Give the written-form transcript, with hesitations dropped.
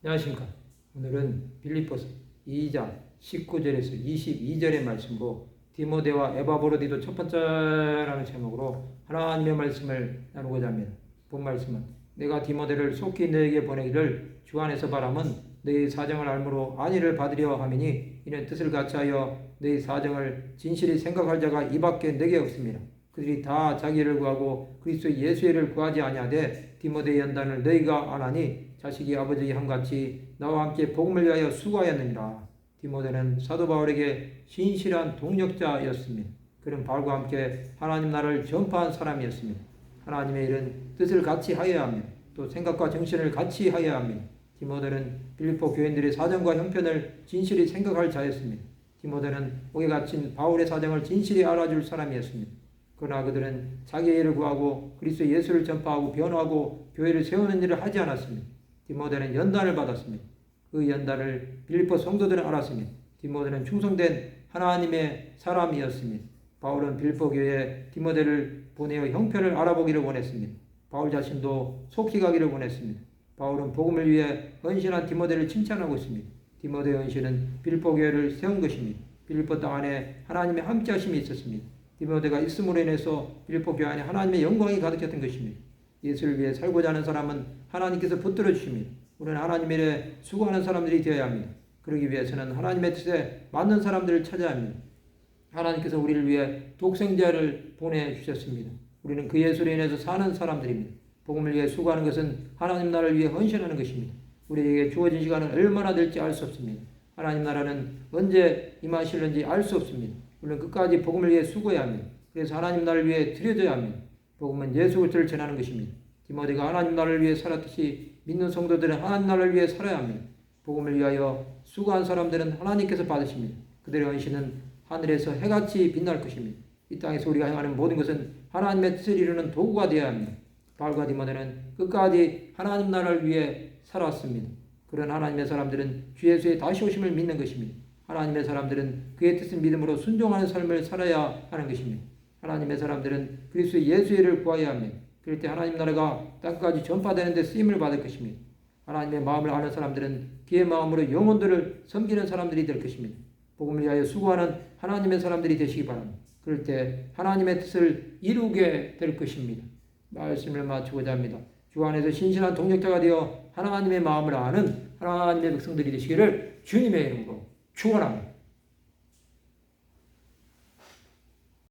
안녕하십니까. 오늘은 빌립보서 2장 19절에서 22절의 말씀으로 디모데와 에바브로디도 첫 번째라는 제목으로 하나님의 말씀을 나누고자 합니다. 본 말씀은 내가 디모데를 속히 너에게 보내기를 주 안에서 바람은 너의 사정을 알므로 안위를 받으려 함이니 이는 뜻을 같이하여 너의 사정을 진실히 생각할 자가 이밖에 너에게 없습니다. 그들이 다 자기를 구하고 그리스도 예수의 를 구하지 아니하되 디모데의 연단을 너희가 안 하니 자식이 아버지의 함같이 나와 함께 복음을 위하여 수고하였느니라. 디모데는 사도 바울에게 신실한 동력자였습니다. 그는 바울과 함께 하나님 나라를 전파한 사람이었습니다. 하나님의 일은 뜻을 같이 하여야 합니다. 또 생각과 정신을 같이 하여야 합니다. 디모데는 빌립보 교인들의 사정과 형편을 진실히 생각할 자였습니다. 디모데는 옥에 갇힌 바울의 사정을 진실히 알아줄 사람이었습니다. 그러나 그들은 자기의 일을 구하고 그리스도 예수를 전파하고 변호하고 교회를 세우는 일을 하지 않았습니다. 디모데는 연단을 받았습니다. 그 연단을 빌립보 성도들은 알았습니다. 디모데는 충성된 하나님의 사람이었습니다. 바울은 빌립보 교회에 디모데를 보내어 형편을 알아보기를 원했습니다. 바울 자신도 속히 가기를 원했습니다. 바울은 복음을 위해 헌신한 디모데를 칭찬하고 있습니다. 디모데의 헌신은 빌립보 교회를 세운 것입니다. 빌립보 땅 안에 하나님의 함께하심이 있었습니다. 디모데가 있음으로 인해서 빌립보 교회 안에 하나님의 영광이 가득했던 것입니다. 예수를 위해 살고자 하는 사람은 하나님께서 붙들어 주십니다. 우리는 하나님의 일에 수고하는 사람들이 되어야 합니다. 그러기 위해서는 하나님의 뜻에 맞는 사람들을 찾아야 합니다. 하나님께서 우리를 위해 독생자를 보내주셨습니다. 우리는 그 예수로 인해서 사는 사람들입니다. 복음을 위해 수고하는 것은 하나님 나라를 위해 헌신하는 것입니다. 우리에게 주어진 시간은 얼마나 될지 알 수 없습니다. 하나님 나라는 언제 임하실는지 알 수 없습니다. 우리는 끝까지 복음을 위해 수고해야 합니다. 그래서 하나님 나라를 위해 드려져야 합니다. 복음은 예수 그리스도를 전하는 것입니다. 디모데가 하나님 나라를 위해 살았듯이 믿는 성도들은 하나님 나라를 위해 살아야 합니다. 복음을 위하여 수고한 사람들은 하나님께서 받으십니다. 그들의 헌신은 하늘에서 해같이 빛날 것입니다. 이 땅에서 우리가 행하는 모든 것은 하나님의 뜻을 이루는 도구가 되어야 합니다. 바울과 디모데는 끝까지 하나님 나라를 위해 살았습니다. 그런 하나님의 사람들은 주 예수의 다시 오심을 믿는 것입니다. 하나님의 사람들은 그의 뜻을 믿음으로 순종하는 삶을 살아야 하는 것입니다. 하나님의 사람들은 그리스도 예수의 일을 구해야 합니다. 그럴 때 하나님 나라가 땅까지 전파되는 데 쓰임을 받을 것입니다. 하나님의 마음을 아는 사람들은 그의 마음으로 영혼들을 섬기는 사람들이 될 것입니다. 복음을 위하여 수고하는 하나님의 사람들이 되시기 바랍니다. 그럴 때 하나님의 뜻을 이루게 될 것입니다. 말씀을 마치고자 합니다. 주 안에서 신실한 동력자가 되어 하나님의 마음을 아는 하나님의 백성들이 되시기를 주님의 이름으로 축원합니다.